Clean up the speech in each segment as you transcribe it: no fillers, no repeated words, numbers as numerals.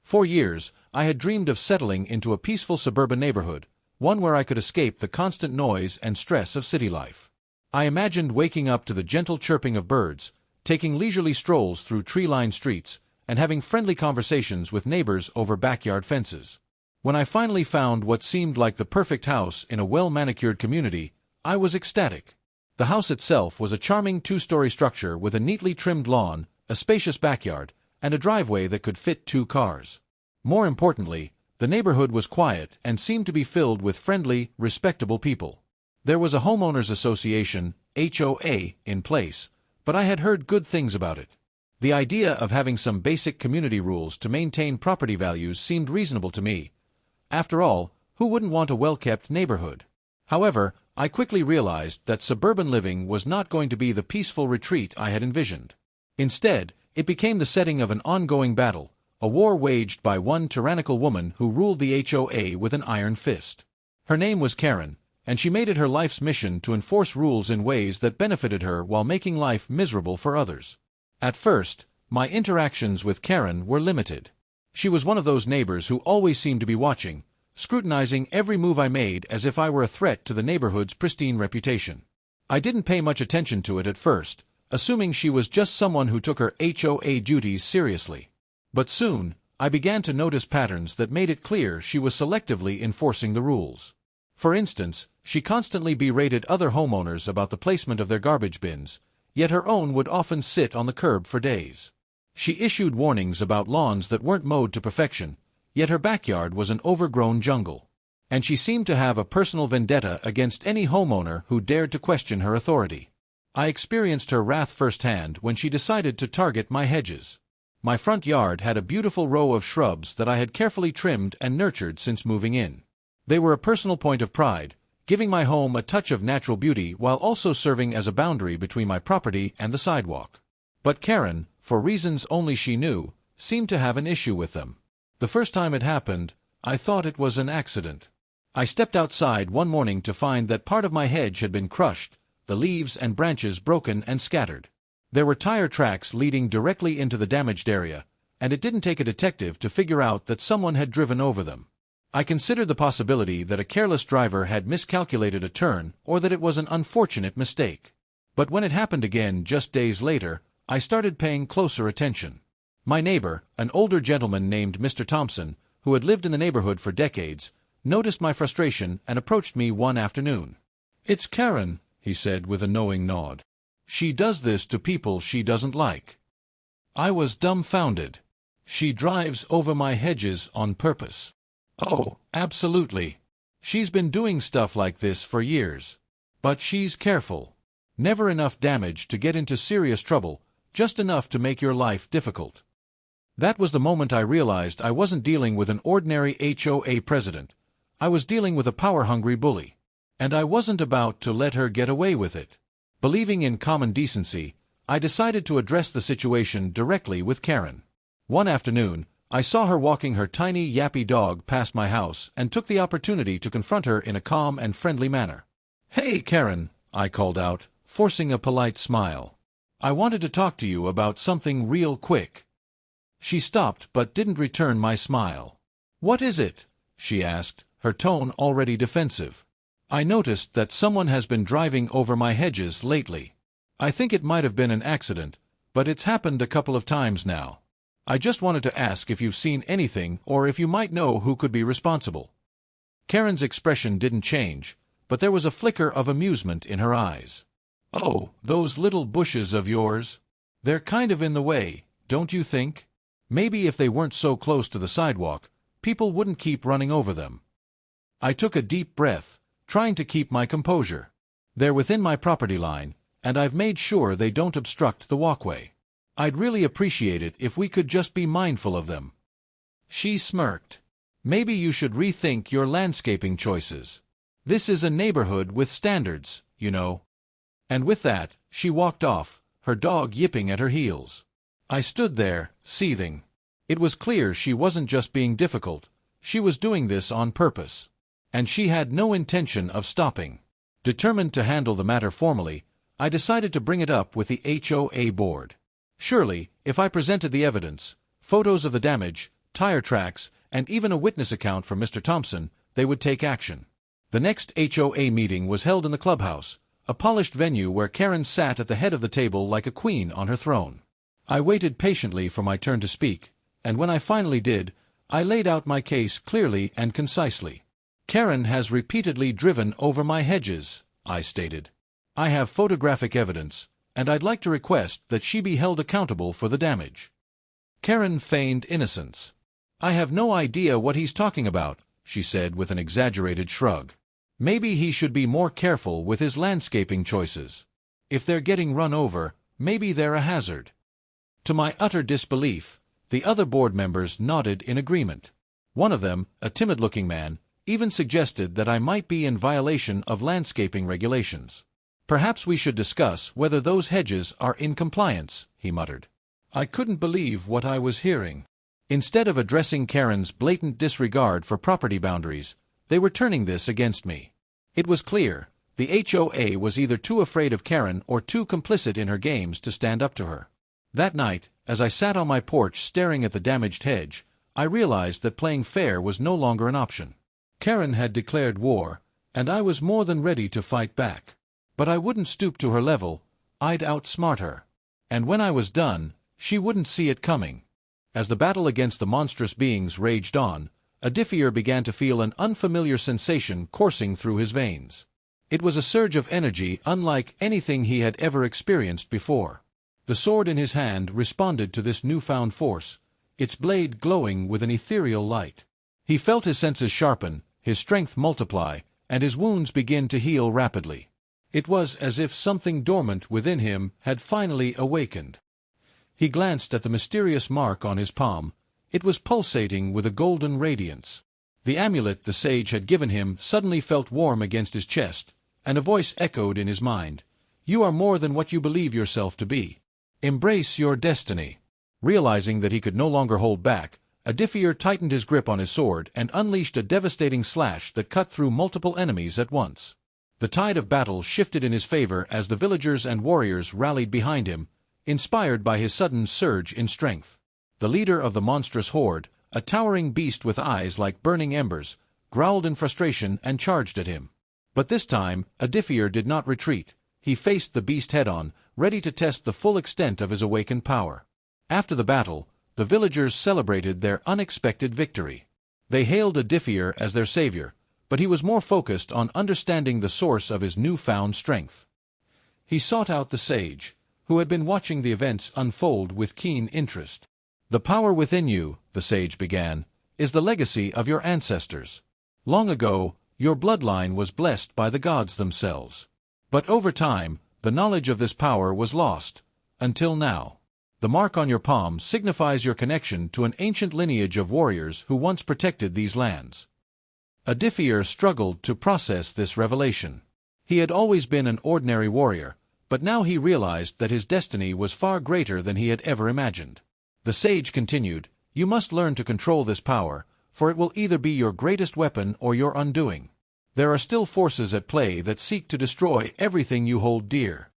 For years, I had dreamed of settling into a peaceful suburban neighborhood, one where I could escape the constant noise and stress of city life. I imagined waking up to the gentle chirping of birds, taking leisurely strolls through tree-lined streets, and having friendly conversations with neighbors over backyard fences. When I finally found what seemed like the perfect house in a well-manicured community, I was ecstatic. The house itself was a charming two-story structure with a neatly trimmed lawn, a spacious backyard, and a driveway that could fit 2 cars. More importantly, the neighborhood was quiet and seemed to be filled with friendly, respectable people. There was a homeowners association, HOA, in place, but I had heard good things about it. The idea of having some basic community rules to maintain property values seemed reasonable to me. After all, who wouldn't want a well-kept neighborhood? However, I quickly realized that suburban living was not going to be the peaceful retreat I had envisioned. Instead, it became the setting of an ongoing battle, a war waged by one tyrannical woman who ruled the HOA with an iron fist. Her name was Karen, and she made it her life's mission to enforce rules in ways that benefited her while making life miserable for others. At first, my interactions with Karen were limited. She was one of those neighbors who always seemed to be watching, scrutinizing every move I made as if I were a threat to the neighborhood's pristine reputation. I didn't pay much attention to it at first, assuming she was just someone who took her HOA duties seriously. But soon, I began to notice patterns that made it clear she was selectively enforcing the rules. For instance, she constantly berated other homeowners about the placement of their garbage bins, yet her own would often sit on the curb for days. She issued warnings about lawns that weren't mowed to perfection, yet her backyard was an overgrown jungle. And she seemed to have a personal vendetta against any homeowner who dared to question her authority. I experienced her wrath firsthand when she decided to target my hedges. My front yard had a beautiful row of shrubs that I had carefully trimmed and nurtured since moving in. They were a personal point of pride, giving my home a touch of natural beauty while also serving as a boundary between my property and the sidewalk. But Karen, for reasons only she knew, seemed to have an issue with them. The first time it happened, I thought it was an accident. I stepped outside one morning to find that part of my hedge had been crushed, the leaves and branches broken and scattered. There were tire tracks leading directly into the damaged area, and it didn't take a detective to figure out that someone had driven over them. I considered the possibility that a careless driver had miscalculated a turn or that it was an unfortunate mistake. But when it happened again just days later, I started paying closer attention. My neighbor, an older gentleman named Mr. Thompson, who had lived in the neighborhood for decades, noticed my frustration and approached me one afternoon. "It's Karen," he said with a knowing nod. "She does this to people she doesn't like." I was dumbfounded. "She drives over my hedges on purpose." "Oh, absolutely. She's been doing stuff like this for years. But she's careful. Never enough damage to get into serious trouble, just enough to make your life difficult." That was the moment I realized I wasn't dealing with an ordinary HOA president. I was dealing with a power-hungry bully. And I wasn't about to let her get away with it. Believing in common decency, I decided to address the situation directly with Karen. One afternoon, I saw her walking her tiny yappy dog past my house and took the opportunity to confront her in a calm and friendly manner. "Hey, Karen," I called out, forcing a polite smile. "I wanted to talk to you about something real quick." She stopped but didn't return my smile. "What is it?" she asked, her tone already defensive. "I noticed that someone has been driving over my hedges lately. I think it might have been an accident, but it's happened a couple of times now. I just wanted to ask if you've seen anything or if you might know who could be responsible." Karen's expression didn't change, but there was a flicker of amusement in her eyes. "Oh, those little bushes of yours? They're kind of in the way, don't you think? Maybe if they weren't so close to the sidewalk, people wouldn't keep running over them." I took a deep breath, trying to keep my composure. "They're within my property line, and I've made sure they don't obstruct the walkway. I'd really appreciate it if we could just be mindful of them." She smirked. "Maybe you should rethink your landscaping choices. This is a neighborhood with standards, you know." And with that, she walked off, her dog yipping at her heels. I stood there, seething. It was clear she wasn't just being difficult, she was doing this on purpose. And she had no intention of stopping. Determined to handle the matter formally, I decided to bring it up with the HOA board. Surely, if I presented the evidence, photos of the damage, tire tracks, and even a witness account from Mr. Thompson, they would take action. The next HOA meeting was held in the clubhouse, a polished venue where Karen sat at the head of the table like a queen on her throne. I waited patiently for my turn to speak, and when I finally did, I laid out my case clearly and concisely. Karen has repeatedly driven over my hedges, I stated. I have photographic evidence, and I'd like to request that she be held accountable for the damage. Karen feigned innocence. I have no idea what he's talking about, she said with an exaggerated shrug. Maybe he should be more careful with his landscaping choices. If they're getting run over, maybe they're a hazard. To my utter disbelief, the other board members nodded in agreement. One of them, a timid-looking man, even suggested that I might be in violation of landscaping regulations. Perhaps we should discuss whether those hedges are in compliance, he muttered. I couldn't believe what I was hearing. Instead of addressing Karen's blatant disregard for property boundaries, they were turning this against me. It was clear, the HOA was either too afraid of Karen or too complicit in her games to stand up to her. That night, as I sat on my porch staring at the damaged hedge, I realized that playing fair was no longer an option. Karen had declared war, and I was more than ready to fight back. But I wouldn't stoop to her level, I'd outsmart her. And when I was done, she wouldn't see it coming. As the battle against the monstrous beings raged on, Adiffier began to feel an unfamiliar sensation coursing through his veins. It was a surge of energy unlike anything he had ever experienced before. The sword in his hand responded to this newfound force, its blade glowing with an ethereal light. He felt his senses sharpen, his strength multiply, and his wounds begin to heal rapidly. It was as if something dormant within him had finally awakened. He glanced at the mysterious mark on his palm. It was pulsating with a golden radiance. The amulet the sage had given him suddenly felt warm against his chest, and a voice echoed in his mind. You are more than what you believe yourself to be. Embrace your destiny. Realizing that he could no longer hold back, Adiffier tightened his grip on his sword and unleashed a devastating slash that cut through multiple enemies at once. The tide of battle shifted in his favor as the villagers and warriors rallied behind him, inspired by his sudden surge in strength. The leader of the monstrous horde, a towering beast with eyes like burning embers, growled in frustration and charged at him. But this time, Adiffier did not retreat. He faced the beast head-on, ready to test the full extent of his awakened power. After the battle, the villagers celebrated their unexpected victory. They hailed Adiffier as their savior, but he was more focused on understanding the source of his newfound strength. He sought out the sage, who had been watching the events unfold with keen interest. The power within you, the sage began, is the legacy of your ancestors. Long ago, your bloodline was blessed by the gods themselves. But over time, the knowledge of this power was lost, until now. The mark on your palm signifies your connection to an ancient lineage of warriors who once protected these lands. Adiffier struggled to process this revelation. He had always been an ordinary warrior, but now he realized that his destiny was far greater than he had ever imagined. The sage continued, You must learn to control this power, for it will either be your greatest weapon or your undoing. There are still forces at play that seek to destroy everything you hold dear.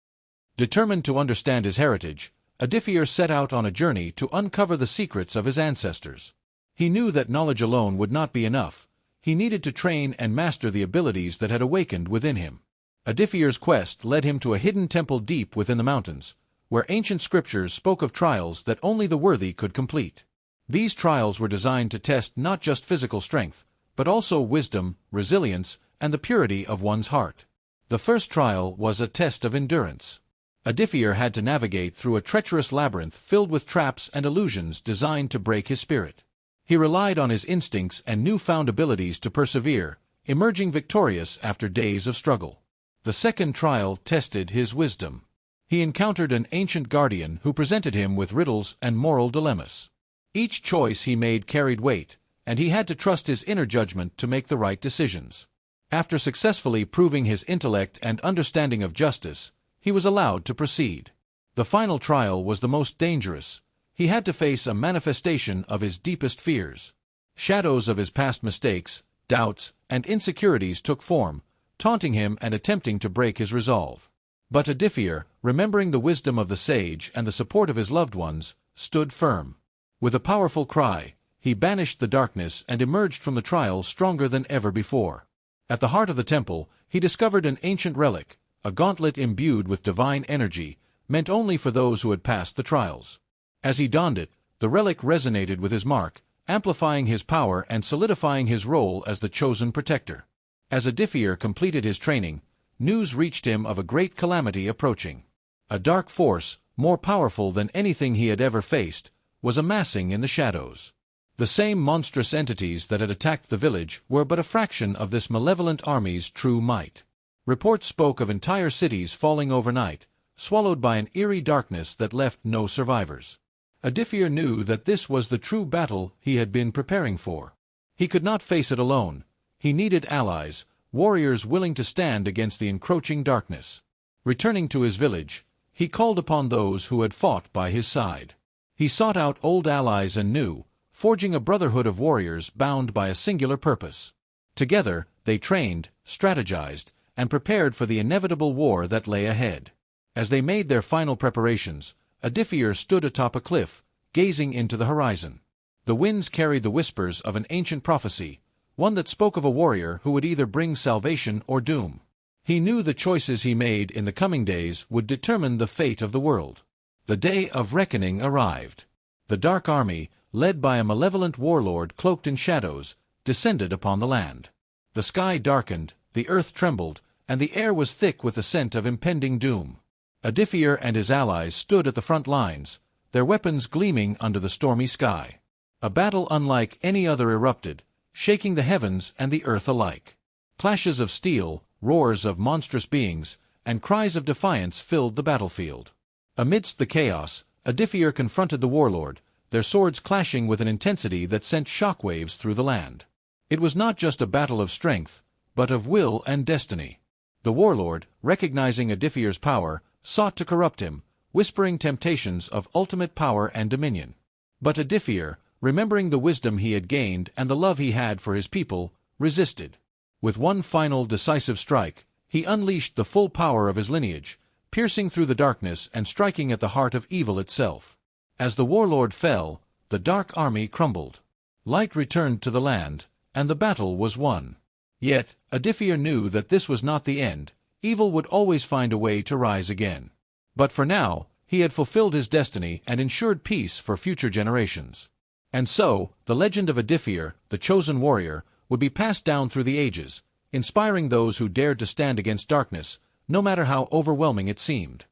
Determined to understand his heritage, Adiffier set out on a journey to uncover the secrets of his ancestors. He knew that knowledge alone would not be enough. He needed to train and master the abilities that had awakened within him. Adiffier's quest led him to a hidden temple deep within the mountains, where ancient scriptures spoke of trials that only the worthy could complete. These trials were designed to test not just physical strength, but also wisdom, resilience, and the purity of one's heart. The first trial was a test of endurance. Adiffier had to navigate through a treacherous labyrinth filled with traps and illusions designed to break his spirit. He relied on his instincts and newfound abilities to persevere, emerging victorious after days of struggle. The second trial tested his wisdom. He encountered an ancient guardian who presented him with riddles and moral dilemmas. Each choice he made carried weight, and he had to trust his inner judgment to make the right decisions. After successfully proving his intellect and understanding of justice, he was allowed to proceed. The final trial was the most dangerous. He had to face a manifestation of his deepest fears. Shadows of his past mistakes, doubts, and insecurities took form, taunting him and attempting to break his resolve. But Adiffier, remembering the wisdom of the sage and the support of his loved ones, stood firm. With a powerful cry, he banished the darkness and emerged from the trial stronger than ever before. At the heart of the temple, he discovered an ancient relic, a gauntlet imbued with divine energy, meant only for those who had passed the trials. As he donned it, the relic resonated with his mark, amplifying his power and solidifying his role as the chosen protector. As Edifier completed his training, news reached him of a great calamity approaching. A dark force, more powerful than anything he had ever faced, was amassing in the shadows. The same monstrous entities that had attacked the village were but a fraction of this malevolent army's true might. Reports spoke of entire cities falling overnight, swallowed by an eerie darkness that left no survivors. Edifier knew that this was the true battle he had been preparing for. He could not face it alone. He needed allies, warriors willing to stand against the encroaching darkness. Returning to his village, he called upon those who had fought by his side. He sought out old allies and new, forging a brotherhood of warriors bound by a singular purpose. Together, they trained, strategized, and prepared for the inevitable war that lay ahead. As they made their final preparations, Edifier stood atop a cliff, gazing into the horizon. The winds carried the whispers of an ancient prophecy, one that spoke of a warrior who would either bring salvation or doom. He knew the choices he made in the coming days would determine the fate of the world. The day of reckoning arrived. The dark army, led by a malevolent warlord cloaked in shadows, descended upon the land. The sky darkened, the earth trembled, and the air was thick with the scent of impending doom. Edifier and his allies stood at the front lines, their weapons gleaming under the stormy sky. A battle unlike any other erupted, shaking the heavens and the earth alike. Clashes of steel, roars of monstrous beings, and cries of defiance filled the battlefield. Amidst the chaos, Edifier confronted the warlord, their swords clashing with an intensity that sent shockwaves through the land. It was not just a battle of strength, but of will and destiny. The warlord, recognizing Edifier's power, sought to corrupt him, whispering temptations of ultimate power and dominion. But Edifier, remembering the wisdom he had gained and the love he had for his people, resisted. With one final decisive strike, he unleashed the full power of his lineage, piercing through the darkness and striking at the heart of evil itself. As the warlord fell, the dark army crumbled. Light returned to the land, and the battle was won. Yet, Edifier knew that this was not the end. Evil would always find a way to rise again. But for now, he had fulfilled his destiny and ensured peace for future generations. And so, the legend of Edifier, the chosen warrior, would be passed down through the ages, inspiring those who dared to stand against darkness, no matter how overwhelming it seemed.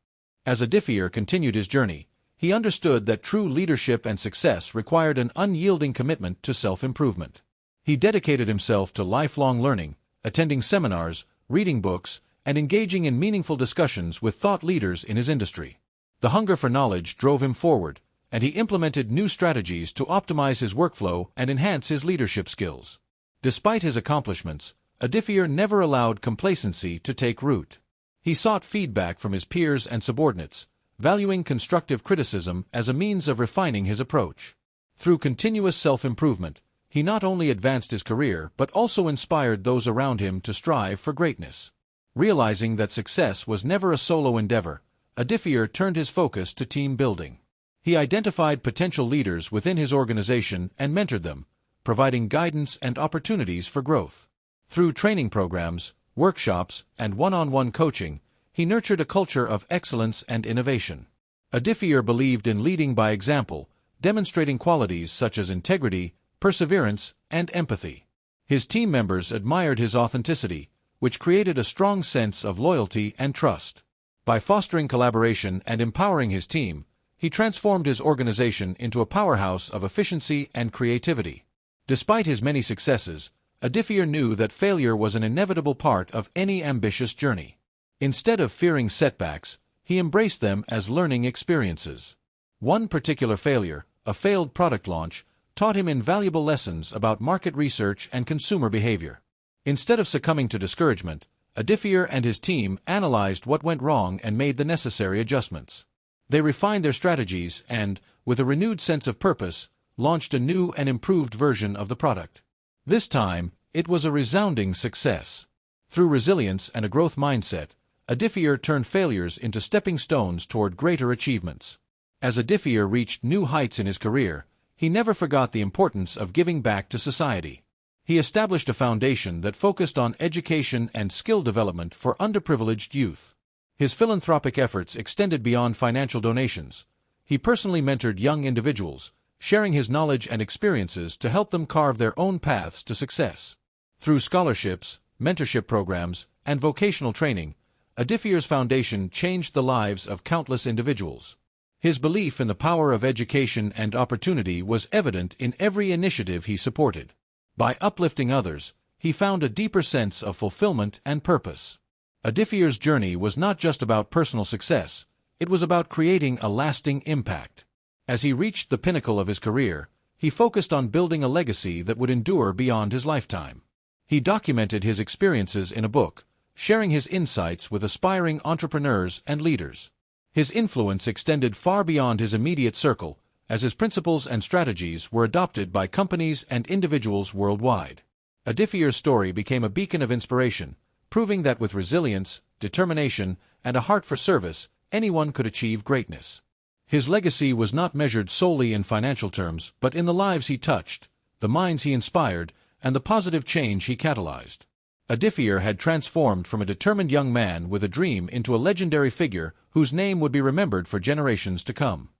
As Edifier continued his journey, he understood that true leadership and success required an unyielding commitment to self-improvement. He dedicated himself to lifelong learning, attending seminars, reading books, and engaging in meaningful discussions with thought leaders in his industry. The hunger for knowledge drove him forward, and he implemented new strategies to optimize his workflow and enhance his leadership skills. Despite his accomplishments, Edifier never allowed complacency to take root. He sought feedback from his peers and subordinates, valuing constructive criticism as a means of refining his approach. Through continuous self-improvement, he not only advanced his career but also inspired those around him to strive for greatness. Realizing that success was never a solo endeavor, Edifier turned his focus to team building. He identified potential leaders within his organization and mentored them, providing guidance and opportunities for growth. Through training programs, workshops, and one-on-one coaching, he nurtured a culture of excellence and innovation. Edifier believed in leading by example, demonstrating qualities such as integrity, perseverance, and empathy. His team members admired his authenticity, which created a strong sense of loyalty and trust. By fostering collaboration and empowering his team, he transformed his organization into a powerhouse of efficiency and creativity. Despite his many successes, Edifier knew that failure was an inevitable part of any ambitious journey. Instead of fearing setbacks, he embraced them as learning experiences. One particular failure, a failed product launch, taught him invaluable lessons about market research and consumer behavior. Instead of succumbing to discouragement, Edifier and his team analyzed what went wrong and made the necessary adjustments. They refined their strategies and, with a renewed sense of purpose, launched a new and improved version of the product. This time, it was a resounding success. Through resilience and a growth mindset, Edifier turned failures into stepping stones toward greater achievements. As Edifier reached new heights in his career, he never forgot the importance of giving back to society. He established a foundation that focused on education and skill development for underprivileged youth. His philanthropic efforts extended beyond financial donations. He personally mentored young individuals, sharing his knowledge and experiences to help them carve their own paths to success. Through scholarships, mentorship programs, and vocational training, Adifier's foundation changed the lives of countless individuals. His belief in the power of education and opportunity was evident in every initiative he supported. By uplifting others, he found a deeper sense of fulfillment and purpose. Adifier's journey was not just about personal success, it was about creating a lasting impact. As he reached the pinnacle of his career, he focused on building a legacy that would endure beyond his lifetime. He documented his experiences in a book, sharing his insights with aspiring entrepreneurs and leaders. His influence extended far beyond his immediate circle, as his principles and strategies were adopted by companies and individuals worldwide. Adifier's story became a beacon of inspiration, proving that with resilience, determination, and a heart for service, anyone could achieve greatness. His legacy was not measured solely in financial terms, but in the lives he touched, the minds he inspired, and the positive change he catalyzed. Adifier had transformed from a determined young man with a dream into a legendary figure whose name would be remembered for generations to come.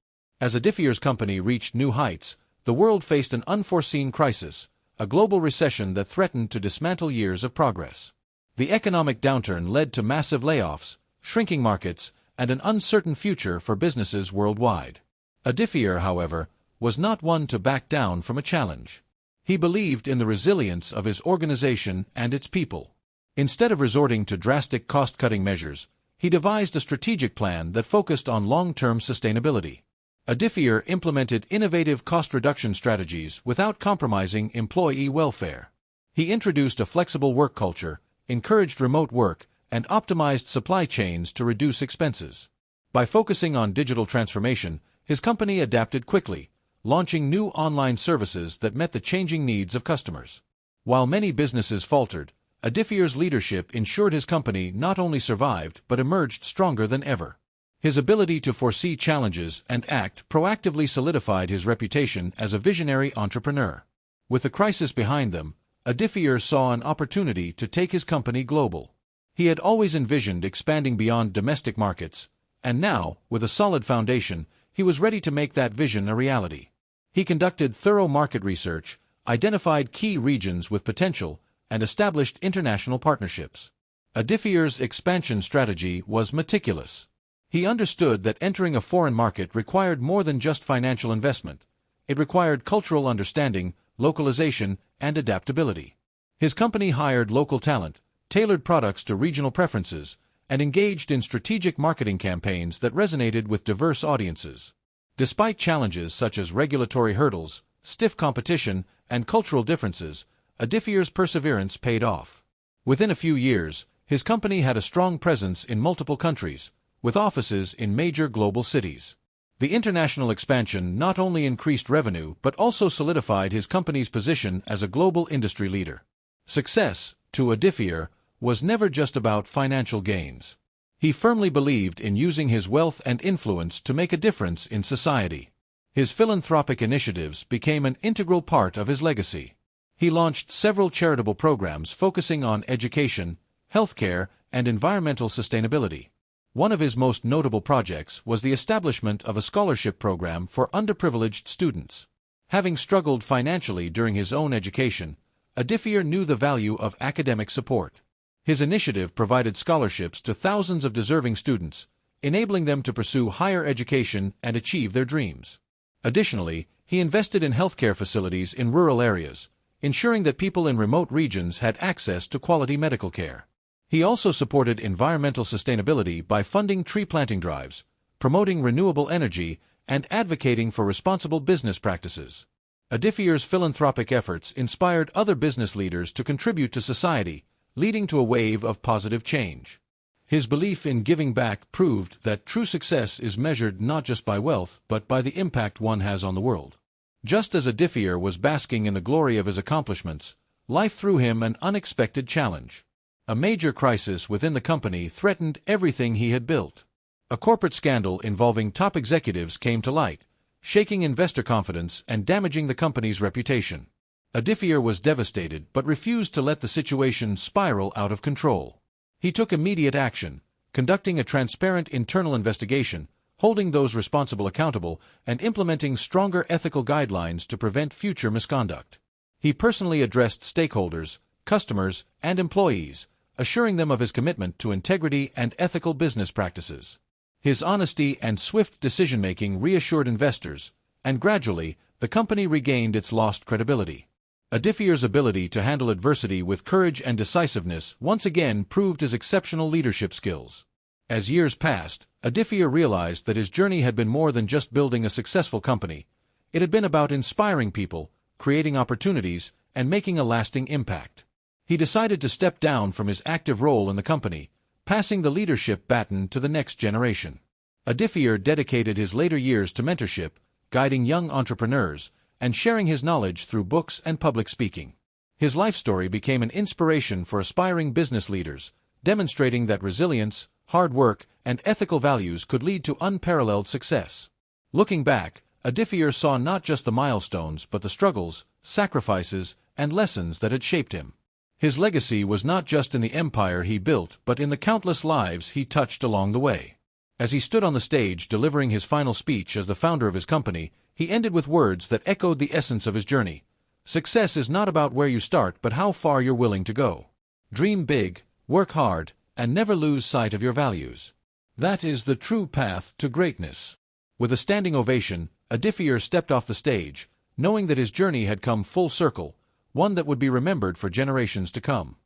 As Adifier's company reached new heights, the world faced an unforeseen crisis, a global recession that threatened to dismantle years of progress. The economic downturn led to massive layoffs, shrinking markets, and an uncertain future for businesses worldwide. Adifier, however, was not one to back down from a challenge. He believed in the resilience of his organization and its people. Instead of resorting to drastic cost-cutting measures, he devised a strategic plan that focused on long-term sustainability. Adifier implemented innovative cost-reduction strategies without compromising employee welfare. He introduced a flexible work culture, encouraged remote work, and optimized supply chains to reduce expenses. By focusing on digital transformation, his company adapted quickly, launching new online services that met the changing needs of customers. While many businesses faltered, Adifier's leadership ensured his company not only survived but emerged stronger than ever. His ability to foresee challenges and act proactively solidified his reputation as a visionary entrepreneur. With the crisis behind them, Adifier saw an opportunity to take his company global. He had always envisioned expanding beyond domestic markets, and now, with a solid foundation, he was ready to make that vision a reality. He conducted thorough market research, identified key regions with potential, and established international partnerships. Adifier's expansion strategy was meticulous. He understood that entering a foreign market required more than just financial investment. It required cultural understanding, localization, and adaptability. His company hired local talent, tailored products to regional preferences, and engaged in strategic marketing campaigns that resonated with diverse audiences. Despite challenges such as regulatory hurdles, stiff competition, and cultural differences, Adifier's perseverance paid off. Within a few years, his company had a strong presence in multiple countries, with offices in major global cities. The international expansion not only increased revenue but also solidified his company's position as a global industry leader. Success, to Adifier, was never just about financial gains. He firmly believed in using his wealth and influence to make a difference in society. His philanthropic initiatives became an integral part of his legacy. He launched several charitable programs focusing on education, healthcare, and environmental sustainability. One of his most notable projects was the establishment of a scholarship program for underprivileged students. Having struggled financially during his own education, Adifier knew the value of academic support. His initiative provided scholarships to thousands of deserving students, enabling them to pursue higher education and achieve their dreams. Additionally, he invested in healthcare facilities in rural areas, ensuring that people in remote regions had access to quality medical care. He also supported environmental sustainability by funding tree planting drives, promoting renewable energy, and advocating for responsible business practices. Adifier's philanthropic efforts inspired other business leaders to contribute to society, leading to a wave of positive change. His belief in giving back proved that true success is measured not just by wealth but by the impact one has on the world. Just as Adifier was basking in the glory of his accomplishments, life threw him an unexpected challenge. A major crisis within the company threatened everything he had built. A corporate scandal involving top executives came to light, shaking investor confidence and damaging the company's reputation. Odifier was devastated but refused to let the situation spiral out of control. He took immediate action, conducting a transparent internal investigation, holding those responsible accountable, and implementing stronger ethical guidelines to prevent future misconduct. He personally addressed stakeholders, customers, and employees, assuring them of his commitment to integrity and ethical business practices. His honesty and swift decision-making reassured investors, and gradually, the company regained its lost credibility. Odifier's ability to handle adversity with courage and decisiveness once again proved his exceptional leadership skills. As years passed, Odifier realized that his journey had been more than just building a successful company. It had been about inspiring people, creating opportunities, and making a lasting impact. He decided to step down from his active role in the company, passing the leadership baton to the next generation. Odifier dedicated his later years to mentorship, guiding young entrepreneurs, and sharing his knowledge through books and public speaking. His life story became an inspiration for aspiring business leaders, demonstrating that resilience, hard work, and ethical values could lead to unparalleled success. Looking back, Odifier saw not just the milestones but the struggles, sacrifices, and lessons that had shaped him. His legacy was not just in the empire he built but in the countless lives he touched along the way. As he stood on the stage delivering his final speech as the founder of his company, he ended with words that echoed the essence of his journey. Success is not about where you start but how far you're willing to go. Dream big, work hard, and never lose sight of your values. That is the true path to greatness. With a standing ovation, Odifier stepped off the stage, knowing that his journey had come full circle, one that would be remembered for generations to come.